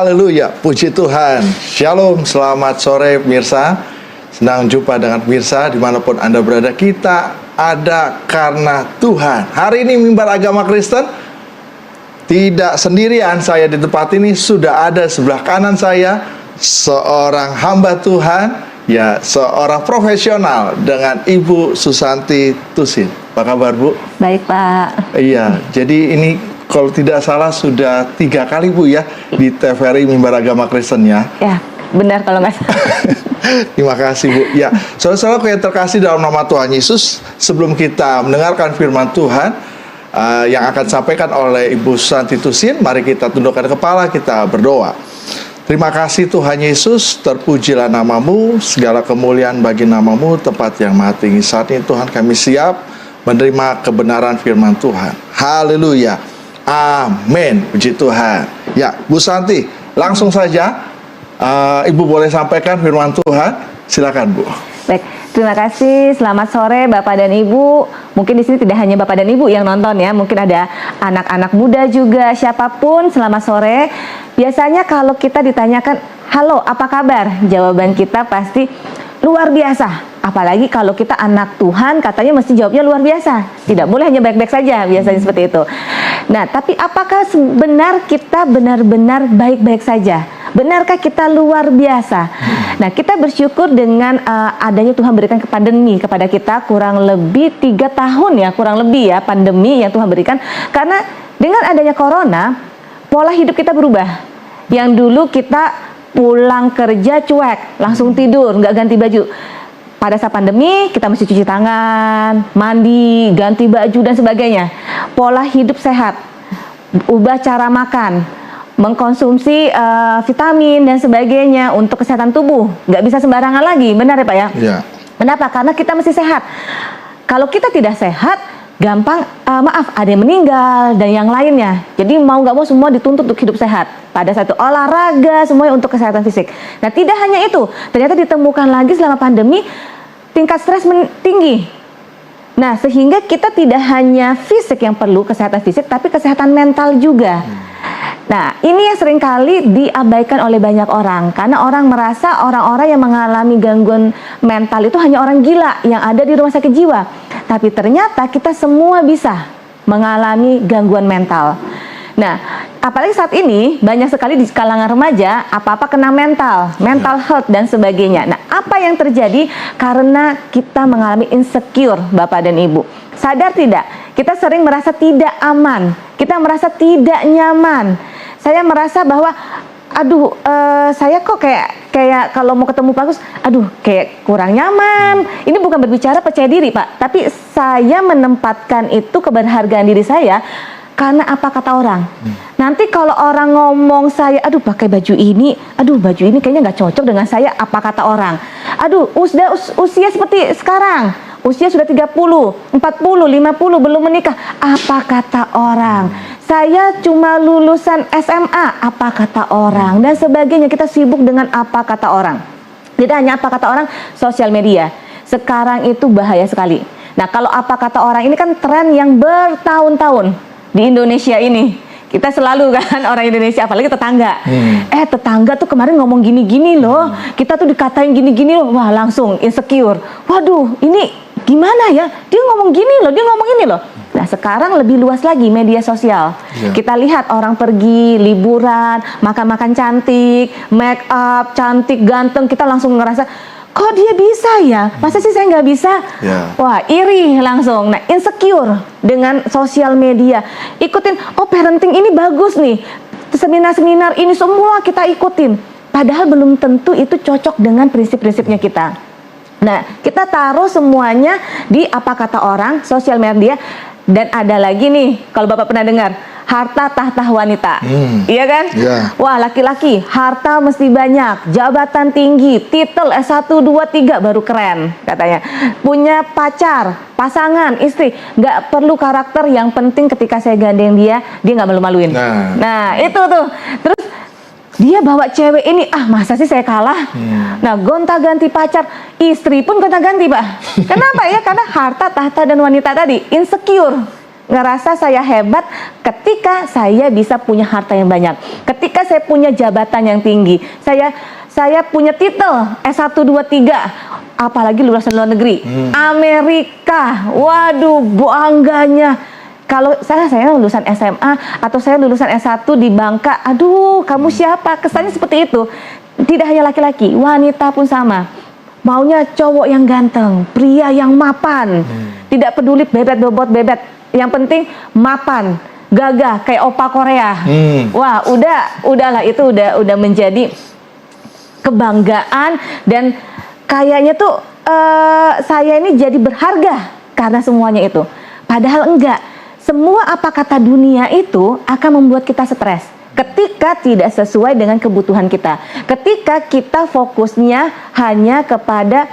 Haleluya, puji Tuhan. Shalom, selamat sore pemirsa. Senang jumpa dengan pemirsa dimanapun Anda berada. Kita ada karena Tuhan. Hari ini mimbar agama Kristen tidak sendirian. Saya di tempat ini sudah ada sebelah kanan saya seorang hamba Tuhan, ya, seorang profesional dengan Ibu Susanti Tusin. Apa kabar, Bu? Baik, Pak. Iya, jadi ini kalau tidak salah sudah 3 kali, Bu, ya, di TVRI Mimbar Agama Kristen, ya. Ya, benar kalau nggak salah. Terima kasih, Bu. Ya, saudara-saudaraku yang terkasih dalam nama Tuhan Yesus, sebelum kita mendengarkan firman Tuhan yang akan disampaikan oleh Ibu Susanti Tusin, mari kita tundukkan kepala, kita berdoa. Terima kasih Tuhan Yesus, terpujilah namamu, segala kemuliaan bagi namamu, tempat yang maha tinggi. Saat ini Tuhan kami siap menerima kebenaran firman Tuhan. Haleluya. Amin. Puji Tuhan. Ya, Bu Santi, langsung saja Ibu boleh sampaikan firman Tuhan. Silakan, Bu. Baik, terima kasih. Selamat sore Bapak dan Ibu. Mungkin di sini tidak hanya Bapak dan Ibu yang nonton ya, mungkin ada anak-anak muda juga, siapapun. Selamat sore. Biasanya kalau kita ditanyakan, "Halo, apa kabar?" Jawaban kita pasti luar biasa. Apalagi kalau kita anak Tuhan, katanya mesti jawabnya luar biasa. Tidak boleh hanya baik-baik saja, biasanya seperti itu. Nah, tapi apakah benar kita benar-benar baik-baik saja? Benarkah kita luar biasa? Nah, kita bersyukur dengan adanya Tuhan berikan pandemi kepada kita kurang lebih 3 tahun ya, kurang lebih ya, pandemi yang Tuhan berikan. Karena dengan adanya corona, pola hidup kita berubah. Yang dulu kita pulang kerja cuek, langsung tidur, nggak ganti baju. Pada saat pandemi, kita mesti cuci tangan, mandi, ganti baju, dan sebagainya. Pola hidup sehat, ubah cara makan, mengkonsumsi vitamin dan sebagainya untuk kesehatan tubuh. Nggak bisa sembarangan lagi, benar ya Pak ya? Ya. Kenapa? Karena kita mesti sehat. Kalau kita tidak sehat, gampang, ada yang meninggal dan yang lainnya. Jadi mau nggak mau semua dituntut untuk hidup sehat. Pada saat itu olahraga, semuanya untuk kesehatan fisik. Nah, tidak hanya itu, ternyata ditemukan lagi selama pandemi tingkat stres tinggi. Nah, sehingga kita tidak hanya fisik yang perlu kesehatan fisik, tapi kesehatan mental juga. Nah, ini yang seringkali diabaikan oleh banyak orang, karena orang merasa orang-orang yang mengalami gangguan mental itu hanya orang gila yang ada di rumah sakit jiwa. Tapi ternyata kita semua bisa mengalami gangguan mental. Nah, apalagi saat ini banyak sekali di kalangan remaja apa-apa kena mental health dan sebagainya. Nah, apa yang terjadi? Karena kita mengalami insecure, Bapak dan Ibu. Sadar tidak? Kita sering merasa tidak aman, kita merasa tidak nyaman. Saya merasa bahwa aduh, saya kok kayak kalau mau ketemu bagus, aduh, kayak kurang nyaman. Ini bukan berbicara percaya diri, Pak, tapi saya menempatkan itu keberhargaan diri saya karena apa kata orang. Nanti kalau orang ngomong saya, aduh pakai baju ini, aduh baju ini kayaknya nggak cocok dengan saya, apa kata orang. Aduh, usia seperti sekarang, usia sudah 30, 40, 50, belum menikah, apa kata orang. Saya cuma lulusan SMA, apa kata orang, dan sebagainya. Kita sibuk dengan apa kata orang. Tidak hanya apa kata orang, sosial media sekarang itu bahaya sekali. Nah, kalau apa kata orang ini kan tren yang bertahun-tahun di Indonesia ini. Kita selalu kan orang Indonesia, apalagi tetangga. Tetangga tuh kemarin ngomong gini-gini loh. Kita tuh dikatain gini-gini loh. Wah, langsung insecure. Waduh, ini gimana ya? Dia ngomong gini loh, dia ngomong ini loh. Nah, sekarang lebih luas lagi media sosial. Kita lihat orang pergi liburan, makan-makan cantik, make up, cantik, ganteng. Kita langsung ngerasa, kok dia bisa ya? Masa sih saya nggak bisa? Wah, iri langsung. Nah, insecure dengan sosial media. Ikutin, oh parenting ini bagus nih. Seminar-seminar ini semua kita ikutin. Padahal belum tentu itu cocok dengan prinsip-prinsipnya kita. Nah, kita taruh semuanya di apa kata orang, sosial media. Dan ada lagi nih, kalau Bapak pernah dengar, harta tahta wanita. Iya kan? Wah, laki-laki harta mesti banyak, jabatan tinggi, titel S1, 2, 3 baru keren katanya. Punya pacar, pasangan, istri, nggak perlu karakter, yang penting ketika saya gandeng dia nggak malu-maluin. Nah, itu tuh. Terus dia bawa cewek ini, masa sih saya kalah? Nah, gonta-ganti pacar, istri pun gonta-ganti, Pak. Kenapa ya? Karena harta, tahta, dan wanita tadi insecure. ngerasa saya hebat ketika saya bisa punya harta yang banyak, ketika saya punya jabatan yang tinggi, saya punya titel S1, 2, 3, apalagi lulusan luar negeri, Amerika. Waduh, bangganya. Kalau saya lulusan SMA atau saya lulusan S1 di Bangka, aduh, kamu siapa? Kesannya seperti itu. Tidak hanya laki-laki, wanita pun sama. Maunya cowok yang ganteng, pria yang mapan. Tidak peduli bebet bobot bebet. Yang penting mapan, gagah kayak opa Korea. Wah, udahlah itu udah menjadi kebanggaan, dan kayaknya tuh saya ini jadi berharga karena semuanya itu. Padahal enggak. Semua apa kata dunia itu akan membuat kita stres ketika tidak sesuai dengan kebutuhan kita. Ketika kita fokusnya hanya kepada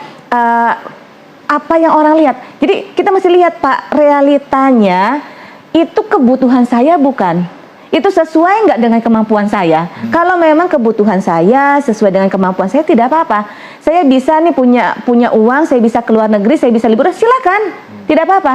apa yang orang lihat. Jadi kita mesti lihat, Pak, realitanya itu kebutuhan saya bukan. Itu sesuai nggak dengan kemampuan saya? Kalau memang kebutuhan saya sesuai dengan kemampuan saya, tidak apa-apa. Saya bisa nih punya uang, saya bisa keluar negeri, saya bisa liburan, silakan, tidak apa-apa.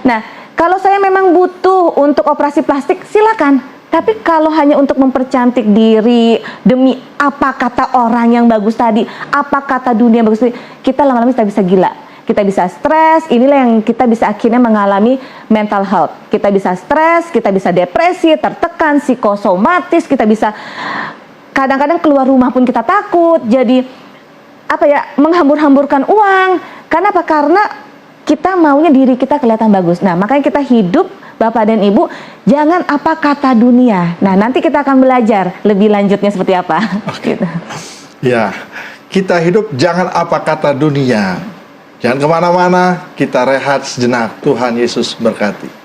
Nah, kalau saya memang butuh untuk operasi plastik, silakan. Tapi kalau hanya untuk mempercantik diri demi apa kata orang yang bagus tadi, apa kata dunia yang bagus tadi, kita lama-lama kita bisa gila. Kita bisa stres, inilah yang kita bisa akhirnya mengalami mental health. Kita bisa stres, kita bisa depresi, tertekan, psikosomatis, kita bisa kadang-kadang keluar rumah pun kita takut, jadi menghambur-hamburkan uang. Kenapa? Karena kita maunya diri kita kelihatan bagus. Nah, makanya kita hidup, Bapak dan Ibu, jangan apa kata dunia. Nah, nanti kita akan belajar lebih lanjutnya seperti apa. Gitu. Ya, kita hidup jangan apa kata dunia. Jangan kemana-mana, kita rehat sejenak. Tuhan Yesus berkati.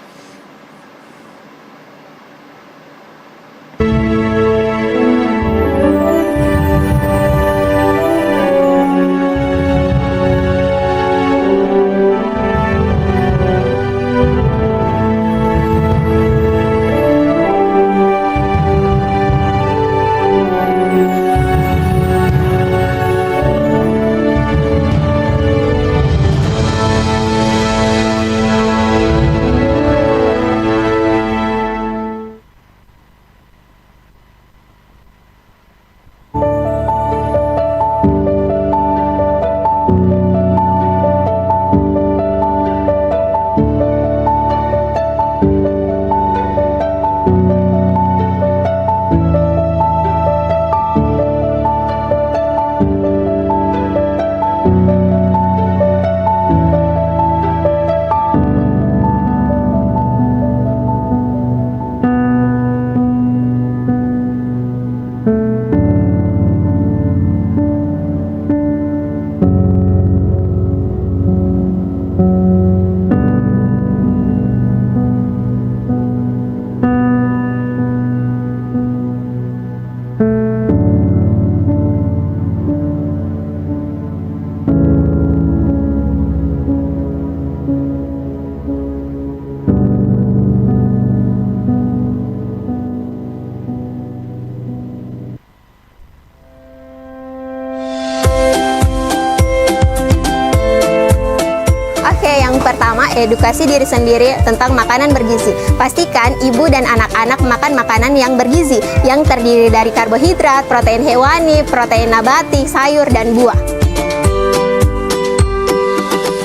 Pertama, edukasi diri sendiri tentang makanan bergizi. Pastikan ibu dan anak-anak makan makanan yang bergizi, yang terdiri dari karbohidrat, protein hewani, protein nabati, sayur, dan buah.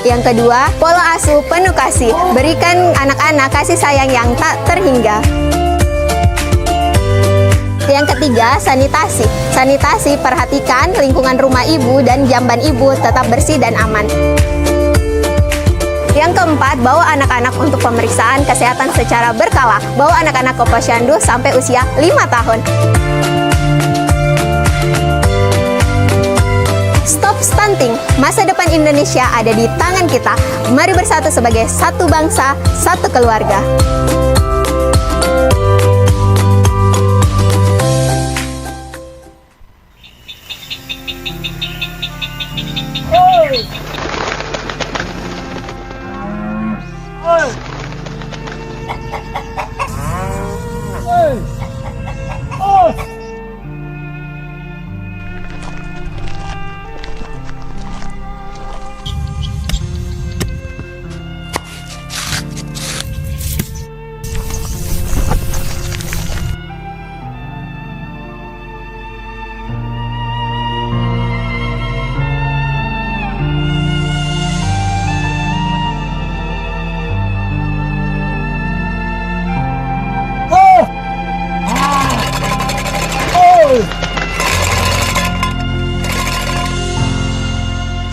Yang kedua, pola asuh penuh kasih. Berikan anak-anak kasih sayang yang tak terhingga. Yang ketiga, sanitasi. Sanitasi, perhatikan lingkungan rumah ibu dan jamban ibu tetap bersih dan aman. Yang keempat, bawa anak-anak untuk pemeriksaan kesehatan secara berkala. Bawa anak-anak ke posyandu sampai usia 5 tahun. Stop stunting. Masa depan Indonesia ada di tangan kita. Mari bersatu sebagai satu bangsa, satu keluarga.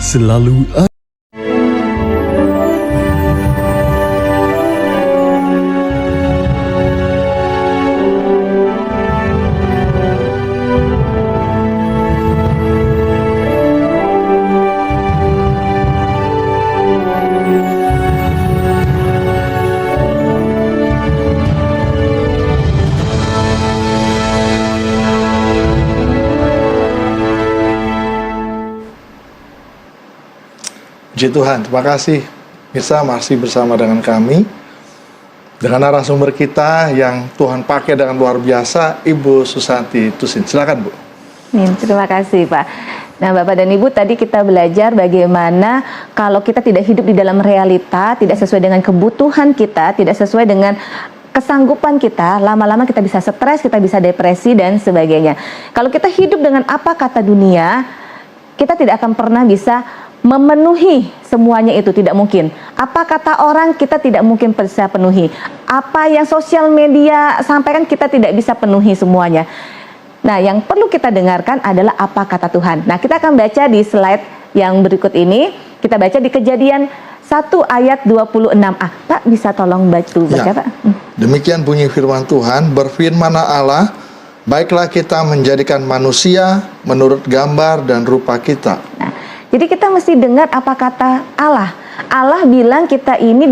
selalu ada. Puji Tuhan, terima kasih. Mirsa masih bersama dengan kami dengan narasumber kita yang Tuhan pakai dengan luar biasa, Ibu Susanti Tusin. Silakan, Bu. Terima kasih, Pak. Nah, Bapak dan Ibu, tadi kita belajar bagaimana kalau kita tidak hidup di dalam realita, tidak sesuai dengan kebutuhan kita, tidak sesuai dengan kesanggupan kita, lama-lama kita bisa stres, kita bisa depresi, dan sebagainya. Kalau kita hidup dengan apa kata dunia, kita tidak akan pernah bisa memenuhi semuanya, itu tidak mungkin. Apa kata orang kita tidak mungkin bisa penuhi. Apa yang sosial media sampaikan kita tidak bisa penuhi semuanya. Nah, yang perlu kita dengarkan adalah apa kata Tuhan. Nah, kita akan baca di slide yang berikut ini. Kita baca di Kejadian 1 ayat 26a. Pak, bisa tolong baca Ya. Pak? Demikian bunyi firman Tuhan, berfirmanlah Allah, baiklah kita menjadikan manusia menurut gambar dan rupa kita. Nah, jadi kita mesti dengar apa kata Allah. Allah bilang kita ini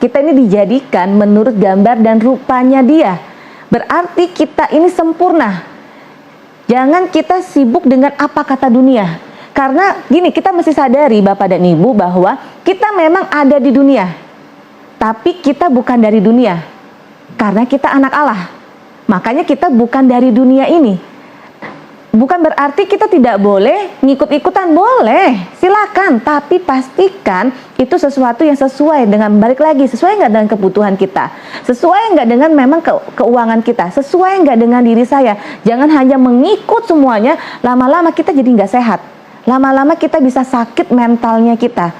dijadikan menurut gambar dan rupanya Dia. Berarti kita ini sempurna. Jangan kita sibuk dengan apa kata dunia. Karena gini, kita mesti sadari Bapak dan Ibu bahwa kita memang ada di dunia. Tapi kita bukan dari dunia. Karena kita anak Allah. Makanya kita bukan dari dunia ini. Bukan berarti kita tidak boleh ngikut-ikutan, boleh, silakan. Tapi pastikan itu sesuatu yang sesuai dengan, balik lagi, sesuai nggak dengan kebutuhan kita, sesuai nggak dengan memang keuangan kita, sesuai nggak dengan diri saya. Jangan hanya mengikut semuanya, lama-lama kita jadi nggak sehat. Lama-lama kita bisa sakit mentalnya kita.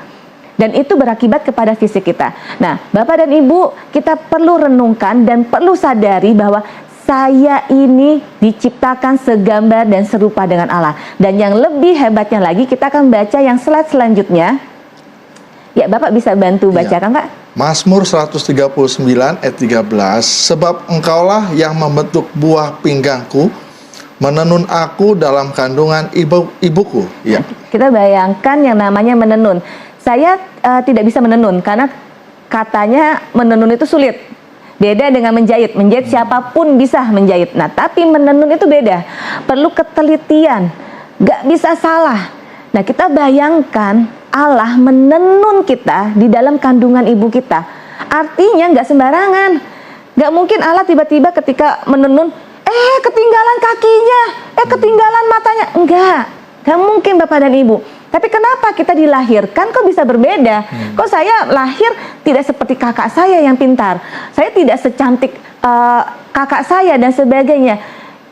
Dan itu berakibat kepada fisik kita. Nah, Bapak dan Ibu, kita perlu renungkan dan perlu sadari bahwa saya ini diciptakan segambar dan serupa dengan Allah. Dan yang lebih hebatnya lagi, kita akan baca yang slide selanjutnya. Ya, Bapak bisa bantu bacakan, Pak? Mazmur 139 ayat 13, sebab engkaulah yang membentuk buah pinggangku, menenun aku dalam kandungan ibuku. Ya. Kita bayangkan yang namanya menenun. Saya tidak bisa menenun karena katanya menenun itu sulit. Beda dengan menjahit. Menjahit siapapun bisa menjahit. Nah, tapi menenun itu beda. Perlu ketelitian. Gak bisa salah. Nah, kita bayangkan Allah menenun kita di dalam kandungan ibu kita. Artinya gak sembarangan. Gak mungkin Allah tiba-tiba ketika menenun, ketinggalan kakinya, ketinggalan matanya. Enggak. Gak mungkin Bapak dan Ibu. Tapi kenapa kita dilahirkan kok bisa berbeda? Kok saya lahir tidak seperti kakak saya yang pintar, saya tidak secantik kakak saya dan sebagainya.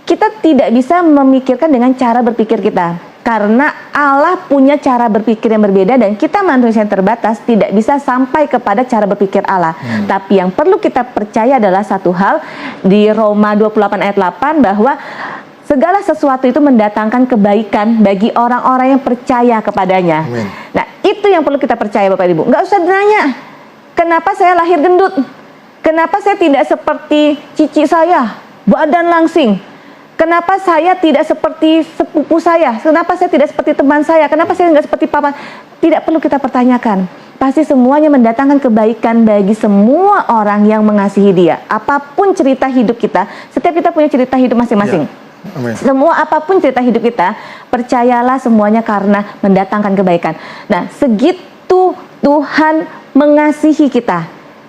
Kita tidak bisa memikirkan dengan cara berpikir kita, karena Allah punya cara berpikir yang berbeda dan kita manusia yang terbatas tidak bisa sampai kepada cara berpikir Allah. Tapi yang perlu kita percaya adalah satu hal, di Roma 28 ayat 8, bahwa segala sesuatu itu mendatangkan kebaikan bagi orang-orang yang percaya kepadanya. Amin. Nah, itu yang perlu kita percaya Bapak Ibu. Nggak usah nanya, kenapa saya lahir gendut? Kenapa saya tidak seperti cici saya, badan langsing? Kenapa saya tidak seperti sepupu saya? Kenapa saya tidak seperti teman saya? Kenapa saya nggak seperti papa? Tidak perlu kita pertanyakan. Pasti semuanya mendatangkan kebaikan bagi semua orang yang mengasihi Dia. Apapun cerita hidup kita, setiap kita punya cerita hidup masing-masing. Ya. Amin. Semua apapun cerita hidup kita, percayalah semuanya karena mendatangkan kebaikan. Nah, segitu Tuhan mengasihi kita.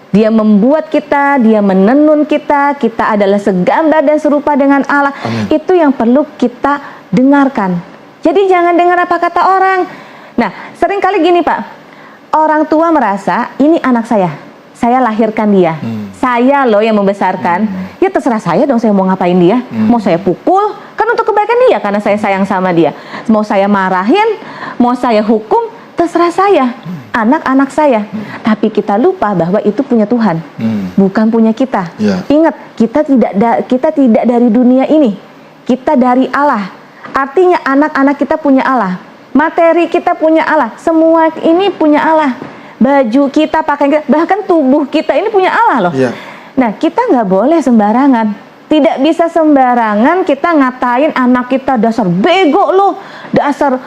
Dia membuat kita, Dia menenun kita, kita adalah segambar dan serupa dengan Allah. Amin. Itu yang perlu kita dengarkan. Jadi jangan dengar apa kata orang. Nah, seringkali gini Pak, orang tua merasa ini anak saya lahirkan dia. Saya loh yang membesarkan. Ya terserah saya dong, saya mau ngapain dia. Mau saya pukul, kan untuk kebaikan dia karena saya sayang sama dia. Mau saya marahin, mau saya hukum, terserah saya. Anak-anak saya. Tapi kita lupa bahwa itu punya Tuhan, bukan punya kita. Ya. Ingat, kita tidak dari dunia ini. Kita dari Allah. Artinya anak-anak kita punya Allah. Materi kita punya Allah, semua ini punya Allah. Baju kita, pakaian kita, bahkan tubuh kita ini punya Allah loh. Iya. Nah, kita nggak boleh sembarangan. Tidak bisa sembarangan kita ngatain anak kita dasar bego loh, dasar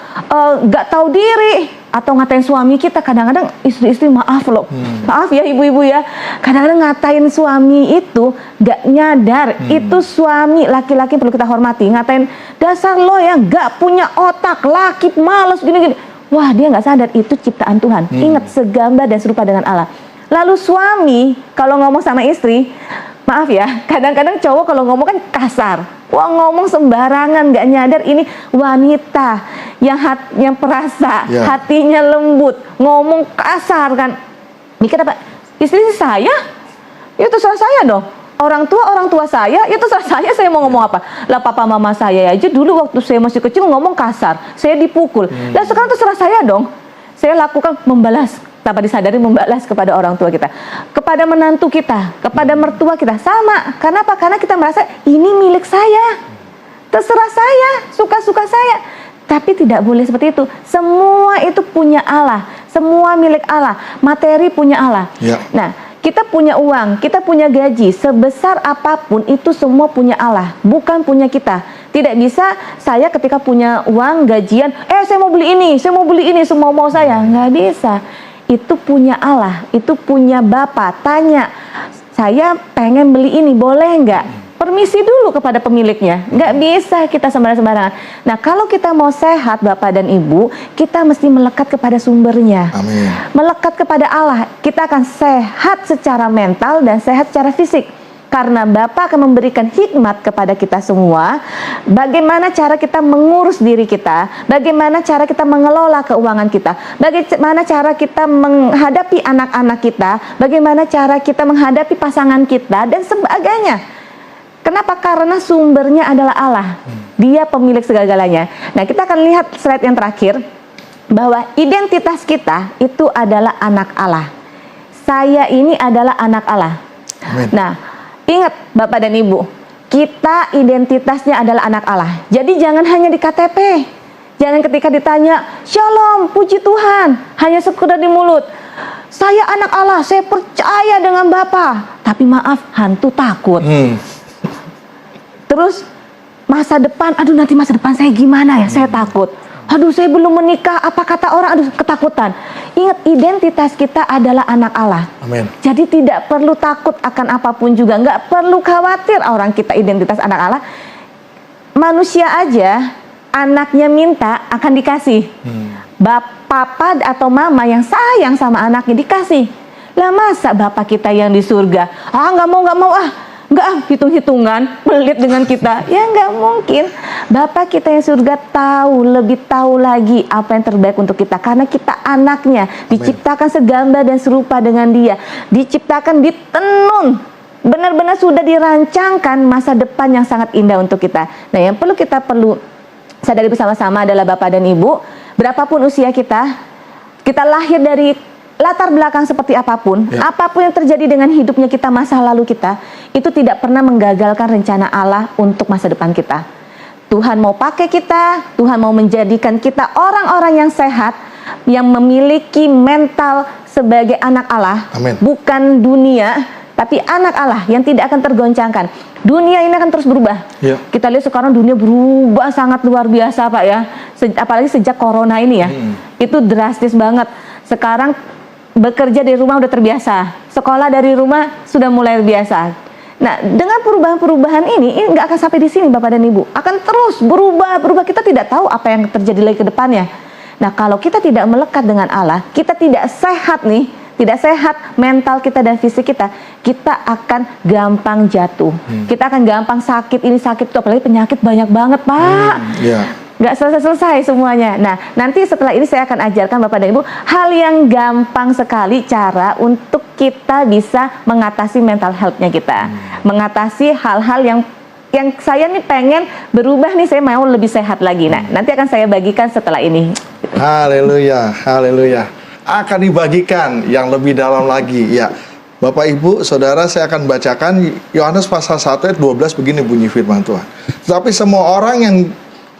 nggak tahu diri, atau ngatain suami kita. Kadang-kadang istri-istri maaf loh, maaf ya ibu-ibu ya, kadang-kadang ngatain suami itu nggak nyadar. Itu suami laki-laki perlu kita hormati. Ngatain dasar lo yang nggak punya otak, laki malas gini-gini. Wah, dia nggak sadar itu ciptaan Tuhan. Ingat, segambar dan serupa dengan Allah. Lalu suami kalau ngomong sama istri, maaf ya, kadang-kadang cowok kalau ngomong kan kasar. Wah, ngomong sembarangan, nggak nyadar ini wanita yang perasa, hatinya lembut, ngomong kasar kan. Mikir apa? Istri saya? Ya terserah saya dong. Orang tua saya, ya terserah saya mau ngomong apa. Lah papa mama saya aja dulu waktu saya masih kecil ngomong kasar, saya dipukul. Lah sekarang terserah saya dong. Saya lakukan membalas, tanpa disadari membalas kepada orang tua kita, kepada menantu kita, kepada mertua kita, sama. Kenapa? Karena kita merasa ini milik saya, terserah saya, suka-suka saya. Tapi tidak boleh seperti itu. Semua itu punya Allah, semua milik Allah, materi punya Allah. Ya. Nah, kita punya uang, kita punya gaji, sebesar apapun itu semua punya Allah, bukan punya kita. Tidak bisa saya ketika punya uang, gajian, saya mau beli ini, semua mau saya. Nggak bisa. Itu punya Allah, itu punya Bapa. Tanya, saya pengen beli ini, boleh nggak? Permisi dulu kepada pemiliknya. Nggak bisa kita sembarangan. Nah, kalau kita mau sehat Bapak dan Ibu, kita mesti melekat kepada sumbernya. Amin. Melekat kepada Allah, kita akan sehat secara mental dan sehat secara fisik. Karena Bapa akan memberikan hikmat kepada kita semua, bagaimana cara kita mengurus diri kita, bagaimana cara kita mengelola keuangan kita, bagaimana cara kita menghadapi anak-anak kita, bagaimana cara kita menghadapi pasangan kita, dan sebagainya. Kenapa? Karena sumbernya adalah Allah. Dia pemilik segala-galanya. Nah, kita akan lihat slide yang terakhir, bahwa identitas kita itu adalah anak Allah. Saya ini adalah anak Allah. Amin. Nah, ingat Bapak dan Ibu, kita identitasnya adalah anak Allah. Jadi jangan hanya di KTP. Jangan ketika ditanya, Shalom, puji Tuhan, hanya sekedar di mulut. Saya anak Allah, saya percaya dengan Bapa. Tapi maaf, hantu takut. Terus masa depan, aduh nanti masa depan saya gimana ya, saya takut. Aduh saya belum menikah, apa kata orang, aduh ketakutan. Ingat, identitas kita adalah anak Allah. Amin. Jadi tidak perlu takut akan apapun juga, nggak perlu khawatir orang kita identitas anak Allah. Manusia aja, anaknya minta akan dikasih. Papa atau mama yang sayang sama anaknya dikasih. Lah masa bapak kita yang di surga, nggak mau nggak hitung-hitungan pelit dengan kita, ya nggak mungkin. Bapak kita yang surga lebih tahu lagi apa yang terbaik untuk kita, karena kita anaknya, diciptakan segambar dan serupa dengan Dia, diciptakan ditenun, benar-benar sudah dirancangkan masa depan yang sangat indah untuk kita. Nah, yang kita perlu sadari bersama-sama adalah Bapak dan Ibu, berapapun usia kita lahir dari latar belakang seperti apapun, apapun yang terjadi dengan hidupnya kita, masa lalu kita, itu tidak pernah menggagalkan rencana Allah untuk masa depan kita. Tuhan mau pakai kita, Tuhan mau menjadikan kita orang-orang yang sehat, yang memiliki mental sebagai anak Allah. Amin. Bukan dunia, tapi anak Allah yang tidak akan tergoncangkan. Dunia ini akan terus berubah. Kita lihat sekarang dunia berubah sangat luar biasa Pak ya, apalagi sejak corona ini ya, itu drastis banget. Sekarang bekerja dari rumah udah terbiasa, sekolah dari rumah sudah mulai biasa. Nah, dengan perubahan-perubahan ini nggak akan sampai di sini Bapak dan Ibu, akan terus berubah. Kita tidak tahu apa yang terjadi lagi ke depannya. Nah, kalau kita tidak melekat dengan Allah, kita tidak sehat nih, tidak sehat mental kita dan fisik kita akan gampang jatuh. Kita akan gampang sakit, ini sakit itu, apalagi penyakit banyak banget Pak. Nggak selesai-selesai semuanya. Nah, nanti setelah ini saya akan ajarkan Bapak dan Ibu hal yang gampang sekali cara untuk kita bisa mengatasi mental health-nya kita. Mengatasi hal-hal yang saya nih pengen berubah nih, saya mau lebih sehat lagi. Nah, nanti akan saya bagikan setelah ini. Haleluya, haleluya. Akan dibagikan yang lebih dalam lagi. Ya, Bapak Ibu, Saudara, saya akan bacakan Yohanes pasal 1 ayat 12, begini bunyi firman Tuhan. Tetapi semua orang yang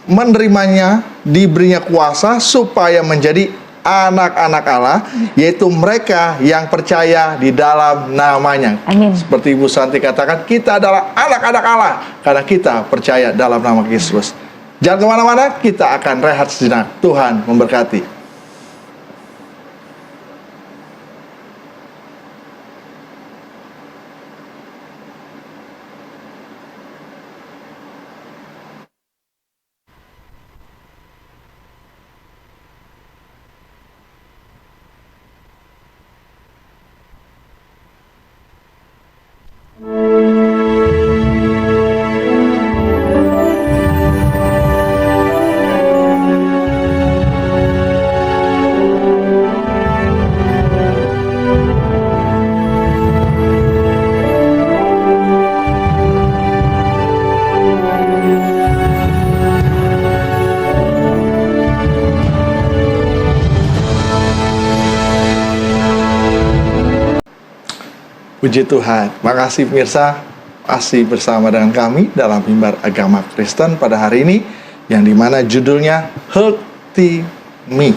menerimanya, diberinya kuasa supaya menjadi anak-anak Allah, yaitu mereka yang percaya di dalam namanya. Amin. Seperti Ibu Santi katakan, kita adalah anak-anak Allah karena kita percaya dalam nama Kristus. Jangan kemana-mana, kita akan rehat sejenak. Tuhan memberkati. Puji Tuhan. Makasih pemirsa, masih bersama dengan kami dalam Mimbar Agama Kristen pada hari ini, yang dimana judulnya Healthy Me,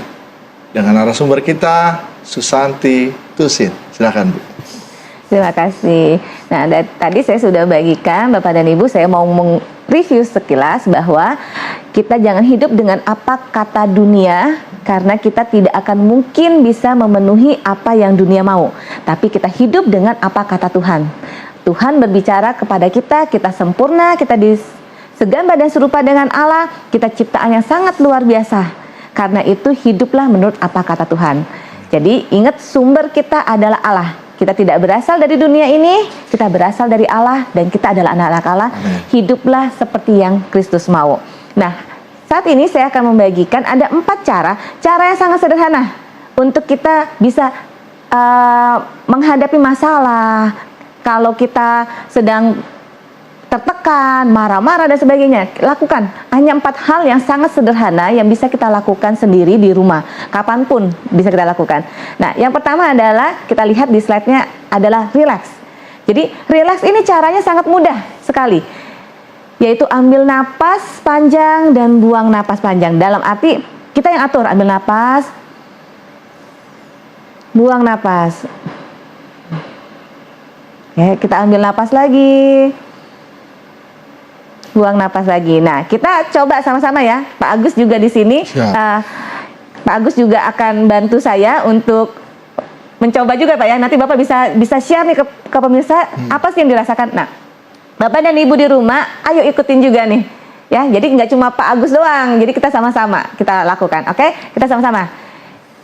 dengan narasumber kita Susanti Tusin. Silakan Bu. Terima kasih. Nah, tadi saya sudah bagikan Bapak dan Ibu, saya mau review sekilas bahwa kita jangan hidup dengan apa kata dunia, karena kita tidak akan mungkin bisa memenuhi apa yang dunia mau. Tapi kita hidup dengan apa kata Tuhan. Tuhan berbicara kepada kita, kita sempurna, kita segambar dan serupa dengan Allah, kita ciptaan yang sangat luar biasa. Karena itu hiduplah menurut apa kata Tuhan. Jadi ingat, sumber kita adalah Allah. Kita tidak berasal dari dunia ini, kita berasal dari Allah, dan kita adalah anak-anak Allah. Hiduplah seperti yang Kristus mau. Nah, saat ini saya akan membagikan ada 4 cara yang sangat sederhana untuk kita bisa menghadapi masalah. Kalau kita sedang tertekan, marah-marah dan sebagainya, lakukan. Hanya 4 hal yang sangat sederhana yang bisa kita lakukan sendiri di rumah, kapanpun bisa kita lakukan. Nah, yang pertama adalah, kita lihat di slide-nya adalah relax. Jadi, relax ini caranya sangat mudah sekali, yaitu ambil napas panjang dan buang napas panjang. Dalam arti, kita yang atur, ambil napas, buang napas. Oke, kita ambil napas lagi, buang napas lagi. Nah, kita coba sama-sama ya. Pak Agus juga di sini. Pak Agus juga akan bantu saya untuk mencoba juga Pak ya. Nanti Bapak bisa share nih ke pemirsa apa sih yang dirasakan. Nah, Bapak dan Ibu di rumah, ayo ikutin juga nih. Ya, jadi nggak cuma Pak Agus doang. Jadi kita sama-sama kita lakukan. Oke? Kita sama-sama.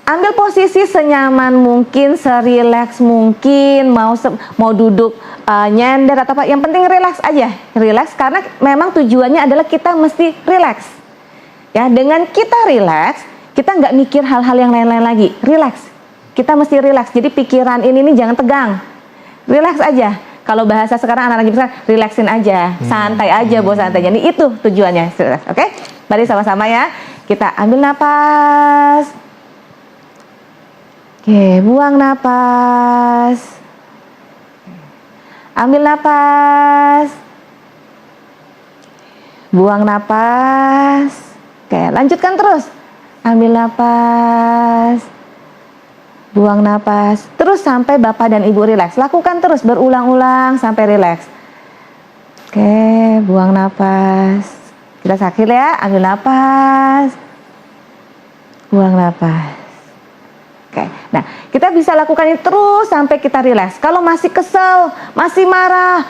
Ambil posisi senyaman mungkin, serileks mungkin, mau duduk nyender atau apa, yang penting relax aja. Relax, karena memang tujuannya adalah kita mesti relax. Ya, dengan kita relax, kita nggak mikir hal-hal yang lain-lain lagi. Relax. Kita mesti relax. Jadi pikiran ini jangan tegang. Relax aja. Kalau bahasa sekarang anak-anak besar, relaxin aja, santai aja, bos santai. Jadi itu tujuannya. Oke? Mari sama-sama ya. Kita ambil napas. Oke, buang napas. Ambil napas. Buang napas. Oke, lanjutkan terus. Ambil napas. Buang napas. Terus sampai Bapak dan Ibu rileks. Lakukan terus berulang-ulang sampai rileks. Oke, buang napas. Kita sakit ya, ambil napas. Buang napas. Oke, nah kita bisa lakukan ini terus sampai kita rileks. Kalau masih kesel, masih marah,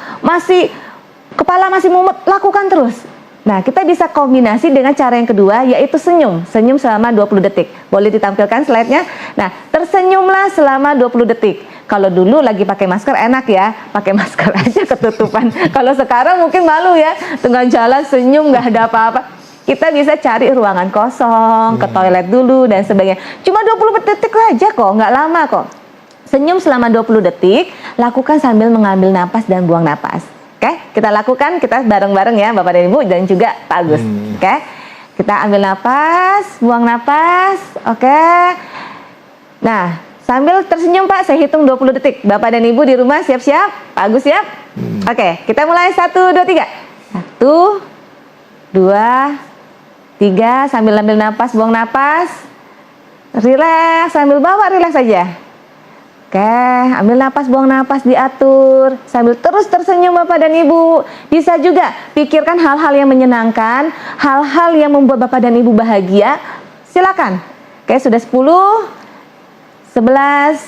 kepala masih mumet, lakukan terus. Nah, kita bisa kombinasi dengan cara yang kedua, yaitu senyum. Senyum selama 20 detik. Boleh ditampilkan slide-nya? Nah, tersenyumlah selama 20 detik. Kalau dulu lagi pakai masker enak ya, pakai masker aja ketutupan. Kalau sekarang mungkin malu ya, tengah jalan senyum nggak ada apa-apa. Kita bisa cari ruangan kosong, ke toilet dulu dan sebagainya. Cuma 20 detik aja kok, nggak lama kok. Senyum selama 20 detik, lakukan sambil mengambil napas dan buang napas. Oke, kita lakukan, kita bareng-bareng ya Bapak dan Ibu dan juga Pak Agus. Oke, kita ambil napas, buang napas. Oke. Nah, sambil tersenyum Pak, saya hitung 20 detik. Bapak dan Ibu di rumah siap-siap? Pak Agus siap? Oke, kita mulai 1, 2, 3. 1, 2, 3, sambil ambil napas, buang napas. Rileks, sambil bawa rileks saja. Oke, ambil napas, buang napas, diatur. Sambil terus tersenyum Bapak dan Ibu. Bisa juga pikirkan hal-hal yang menyenangkan, hal-hal yang membuat Bapak dan Ibu bahagia. Silakan. Oke, sudah 10, 11,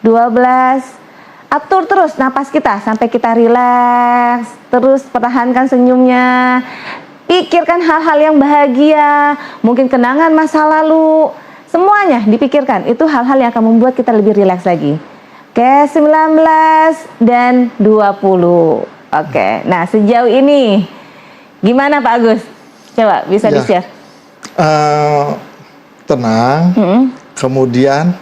12. Atur terus napas kita sampai kita rileks. Terus pertahankan senyumnya. Pikirkan hal-hal yang bahagia, mungkin kenangan masa lalu. Semuanya dipikirkan, itu hal-hal yang akan membuat kita lebih rileks lagi. Oke, 19 dan 20. Oke, nah sejauh ini gimana Pak Agus? Coba bisa Ya. di-share. Tenang, kemudian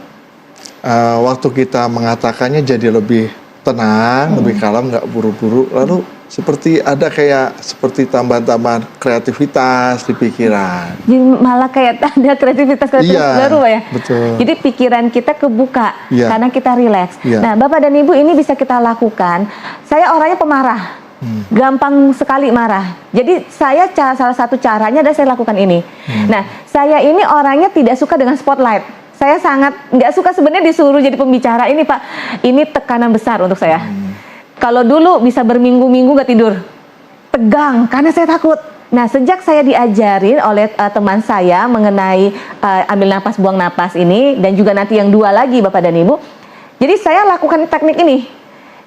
waktu kita mengatakannya jadi lebih tenang, lebih kalem, nggak buru-buru. Lalu seperti ada kayak seperti tambahan-tambahan kreativitas di pikiran. Jadi malah kayak ada kreativitas Iya, baru Pak ya. betul. Jadi pikiran kita kebuka Iya. karena kita rileks. Iya. Nah, Bapak dan Ibu ini bisa kita lakukan. Saya orangnya pemarah. Gampang sekali marah. Jadi saya salah satu caranya adalah saya lakukan ini. Nah, saya ini orangnya tidak suka dengan spotlight. Saya sangat nggak suka sebenarnya disuruh jadi pembicara ini Pak. Ini tekanan besar untuk saya. Kalau dulu bisa berminggu-minggu gak tidur, tegang karena saya takut. Nah, sejak saya diajarin oleh teman saya mengenai ambil napas, buang napas ini, dan juga nanti yang 2 lagi Bapak dan Ibu. Jadi saya lakukan teknik ini.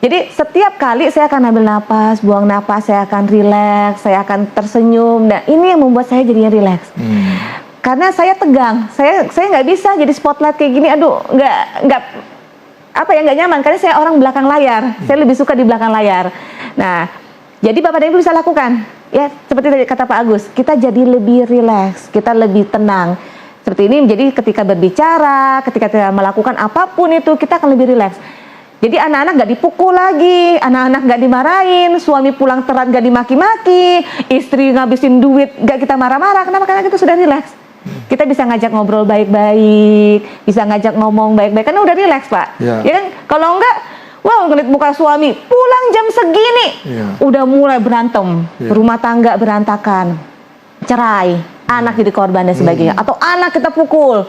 Jadi setiap kali saya akan ambil napas, buang napas, saya akan rileks, saya akan tersenyum. Nah, ini yang membuat saya jadinya rileks. Karena saya tegang, saya nggak bisa jadi spotlight kayak gini. Aduh, nggak nyaman karena saya orang belakang layar. Saya lebih suka di belakang layar. Nah, jadi Bapak dan Ibu bisa lakukan ya seperti tadi kata Pak Agus, kita jadi lebih rileks, kita lebih tenang. Seperti ini, jadi ketika berbicara, ketika kita melakukan apapun itu kita akan lebih rileks. Jadi anak-anak nggak dipukul lagi, anak-anak nggak dimarahin, suami pulang telat nggak dimaki-maki, istri ngabisin duit nggak kita marah-marah. Kenapa? Karena kita sudah rileks. Kita bisa ngajak ngobrol baik-baik, bisa ngajak ngomong baik-baik, karena udah rileks Pak. Ya. Ya kan? Kalau enggak, wow, ngeliat muka suami, pulang jam segini, Ya. udah mulai berantem, Ya. rumah tangga berantakan, cerai, anak jadi korban dan sebagainya, atau anak kita pukul,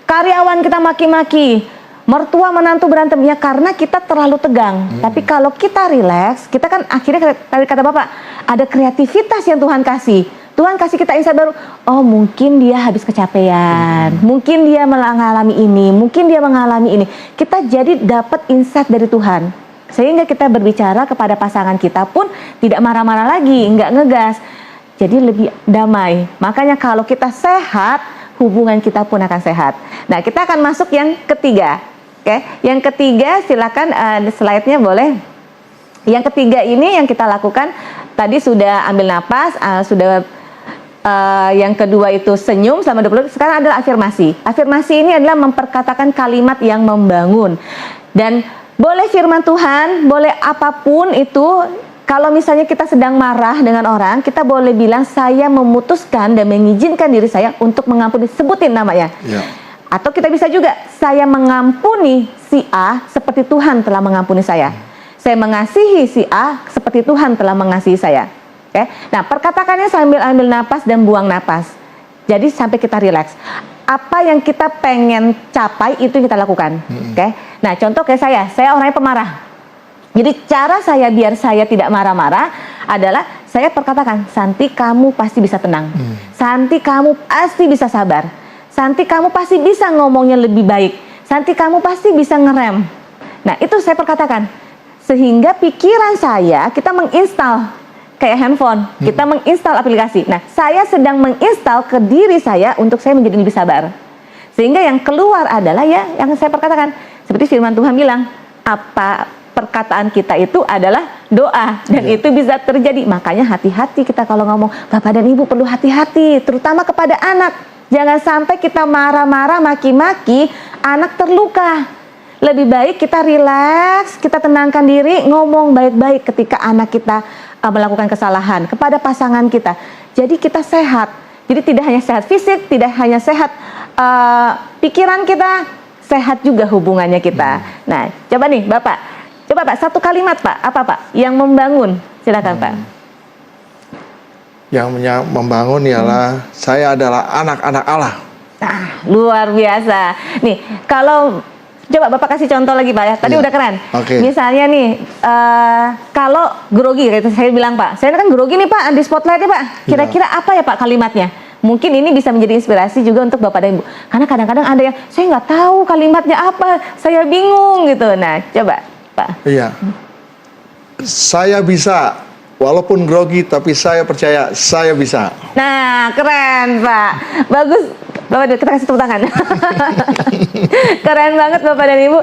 karyawan kita maki-maki, mertua menantu berantem, ya karena kita terlalu tegang. Tapi kalau kita rileks, kita kan akhirnya tadi kata Bapak, ada kreativitas yang Tuhan kasih. Tuhan kasih kita insight baru, oh mungkin dia habis kecapean, mungkin dia mengalami ini, mungkin dia mengalami ini. Kita jadi dapat insight dari Tuhan. Sehingga kita berbicara kepada pasangan kita pun tidak marah-marah lagi, nggak ngegas. Jadi lebih damai. Makanya kalau kita sehat, hubungan kita pun akan sehat. Nah, kita akan masuk yang ketiga. Oke, yang ketiga silakan slide-nya boleh. Yang ketiga ini yang kita lakukan tadi sudah ambil napas, yang kedua itu senyum selama 20 menit. Sekarang adalah afirmasi. Afirmasi ini adalah memperkatakan kalimat yang membangun. Dan boleh firman Tuhan, boleh apapun itu. Kalau misalnya kita sedang marah dengan orang, kita boleh bilang saya memutuskan dan mengizinkan diri saya untuk mengampuni, sebutin namanya. Ya. Atau kita bisa juga, saya mengampuni si A seperti Tuhan telah mengampuni saya. Saya mengasihi si A seperti Tuhan telah mengasihi saya. Oke. Nah, perkatakannya sambil ambil napas dan buang napas. Jadi sampai kita rileks. Apa yang kita pengen capai itu yang kita lakukan. Oke. Nah, contoh kayak saya orangnya pemarah. Jadi cara saya biar saya tidak marah-marah adalah saya perkatakan, Santi kamu pasti bisa tenang. Santi kamu pasti bisa sabar. Santi kamu pasti bisa ngomongnya lebih baik. Santi kamu pasti bisa ngerem. Nah, itu saya perkatakan. Sehingga pikiran saya, kita menginstal kayak handphone, kita menginstal aplikasi. Nah, saya sedang menginstal ke diri saya untuk saya menjadi lebih sabar. Sehingga yang keluar adalah ya yang saya perkatakan. Seperti firman Tuhan bilang, apa perkataan kita itu adalah doa. Dan itu bisa terjadi. Makanya hati-hati kita kalau ngomong. Bapak dan Ibu perlu hati-hati, terutama kepada anak. Jangan sampai kita marah-marah, maki-maki, anak terluka. Lebih baik kita rileks, kita tenangkan diri, ngomong baik-baik ketika anak kita melakukan kesalahan kepada pasangan kita. Jadi kita sehat. Jadi tidak hanya sehat fisik, tidak hanya sehat pikiran kita, sehat juga hubungannya kita. Nah, coba nih Bapak, coba Pak satu kalimat Pak, apa Pak yang membangun? Silakan Pak. Yang membangun ialah saya adalah anak-anak Allah. Nah, luar biasa. Nih, kalau coba Bapak kasih contoh lagi Pak ya. Tadi Iya. udah keren. Oke. Misalnya nih, kalau grogi, kayak saya bilang Pak, saya kan grogi nih Pak, di spotlight nih Pak. Kira-kira apa ya Pak kalimatnya? Mungkin ini bisa menjadi inspirasi juga untuk Bapak dan Ibu. Karena kadang-kadang ada yang, saya nggak tahu kalimatnya apa, saya bingung gitu. Nah, coba Pak. Iya. Saya bisa, walaupun grogi, tapi saya percaya saya bisa. Nah, keren Pak. Bagus. Bapak, kita kasih tepuk tangan. Keren banget Bapak dan Ibu.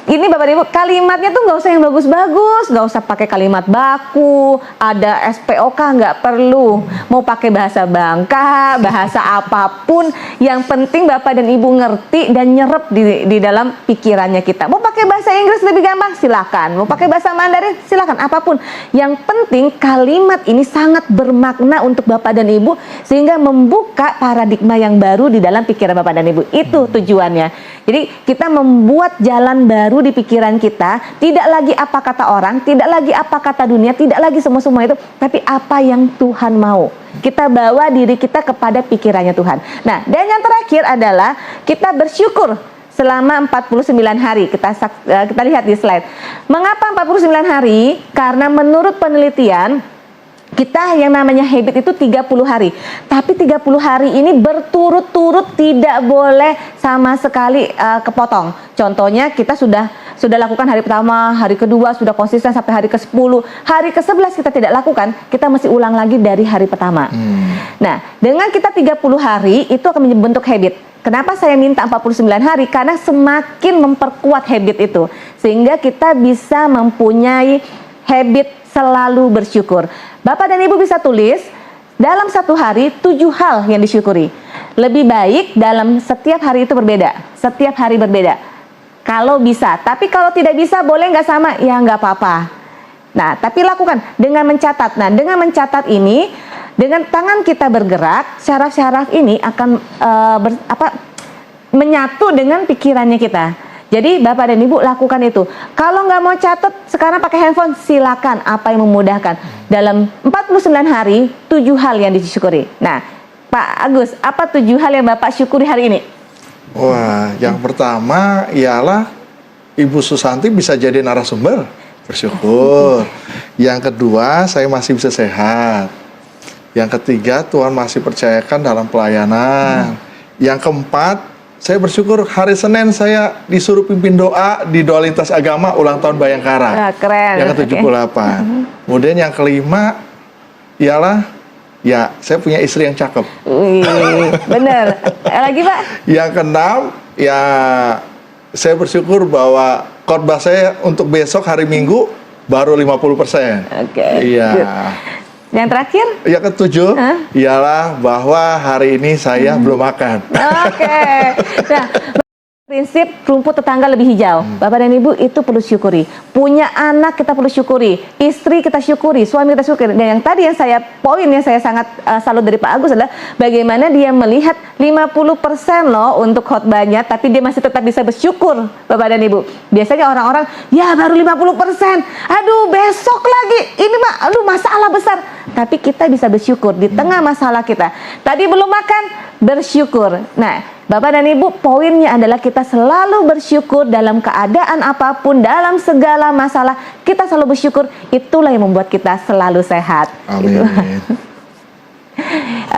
Ini Bapak dan Ibu, kalimatnya tuh nggak usah yang bagus-bagus, nggak usah pakai kalimat baku, ada SPOK nggak perlu, mau pakai bahasa Bangka, bahasa apapun, yang penting Bapak dan Ibu ngerti dan nyerap di dalam pikirannya kita. Mau pakai bahasa Inggris lebih gampang, silakan. Mau pakai bahasa Mandarin, silakan. Apapun. Yang penting kalimat ini sangat bermakna untuk Bapak dan Ibu, sehingga membuka paradigma yang baru di dalam pikiran Bapak dan Ibu. Itu tujuannya. Jadi kita membuat jalan baru di pikiran kita, tidak lagi apa kata orang, tidak lagi apa kata dunia, tidak lagi semua itu, tapi apa yang Tuhan mau. Kita bawa diri kita kepada pikirannya Tuhan. Nah, dan yang terakhir adalah kita bersyukur selama 49 hari. Kita lihat di slide. Mengapa 49 hari? Karena menurut penelitian, kita yang namanya habit itu 30 hari. Tapi 30 hari ini berturut-turut, tidak boleh sama sekali kepotong. Contohnya kita sudah lakukan hari pertama, hari kedua sudah konsisten sampai hari ke-10. Hari ke-11 kita tidak lakukan, kita mesti ulang lagi dari hari pertama. Nah, dengan kita 30 hari itu akan membentuk habit. Kenapa saya minta 49 hari? Karena semakin memperkuat habit itu, sehingga kita bisa mempunyai habit selalu bersyukur. Bapak dan Ibu bisa tulis dalam satu hari 7 hal yang disyukuri. Lebih baik dalam setiap hari itu berbeda. Setiap hari berbeda. Kalau bisa. Tapi kalau tidak bisa, boleh nggak sama? Ya nggak apa-apa. Nah, tapi lakukan dengan mencatat. Nah, dengan mencatat ini, dengan tangan kita bergerak, syaraf-syaraf ini akan menyatu dengan pikirannya kita. Jadi Bapak dan Ibu lakukan itu. Kalau nggak mau catat, sekarang pakai handphone, silakan, apa yang memudahkan. Dalam 49 hari, 7 hal yang disyukuri. Nah, Pak Agus, apa 7 hal yang Bapak syukuri hari ini? Wah, yang pertama ialah Ibu Susanti bisa jadi narasumber, bersyukur. Yang kedua, saya masih bisa sehat. Yang ketiga, Tuhan masih percayakan dalam pelayanan. Yang keempat, saya bersyukur hari Senin saya disuruh pimpin doa di Doa Lintas Agama ulang tahun Bayangkara. Nah, keren. Yang ke-78. Kemudian yang kelima ialah ya saya punya istri yang cakep. Wih, bener. Lagi Pak? Yang keenam ya saya bersyukur bahwa khotbah saya untuk besok hari Minggu baru 50%. Oke. Iya. Good. Yang terakhir? Yang ketujuh ialah bahwa hari ini saya belum makan. Oke. Nah, prinsip rumput tetangga lebih hijau. Bapak dan Ibu itu perlu syukuri. Punya anak kita perlu syukuri. Istri kita syukuri. Suami kita syukuri. Dan yang tadi yang saya sangat salut dari Pak Agus adalah bagaimana dia melihat 50% loh untuk khotbahnya, tapi dia masih tetap bisa bersyukur, Bapak dan Ibu. Biasanya orang-orang, ya baru 50%. Aduh, besok lagi. Ini mah, aduh masalah besar. Tapi kita bisa bersyukur di tengah masalah kita. Tadi belum makan, bersyukur. Nah, Bapak dan Ibu, poinnya adalah kita selalu bersyukur dalam keadaan apapun, dalam segala masalah, kita selalu bersyukur. Itulah yang membuat kita selalu sehat. Amin. Gitu.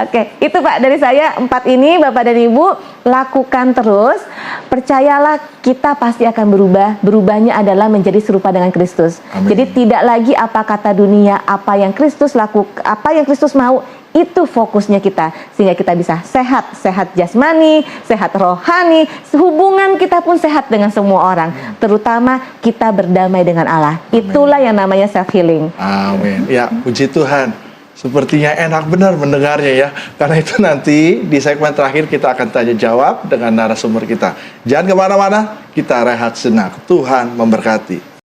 Oke, itu Pak dari saya 4 ini Bapak dan Ibu lakukan terus. Percayalah kita pasti akan berubah. Berubahnya adalah menjadi serupa dengan Kristus. Amin. Jadi tidak lagi apa kata dunia, apa yang Kristus lakukan, apa yang Kristus mau, itu fokusnya kita. Sehingga kita bisa sehat, sehat jasmani, sehat rohani, hubungan kita pun sehat dengan semua orang. Terutama kita berdamai dengan Allah. Itulah yang namanya self healing. Amin. Ya, puji Tuhan. Sepertinya enak benar mendengarnya ya. Karena itu nanti di segmen terakhir kita akan tanya jawab dengan narasumber kita. Jangan kemana-mana, kita rehat sejenak. Tuhan memberkati.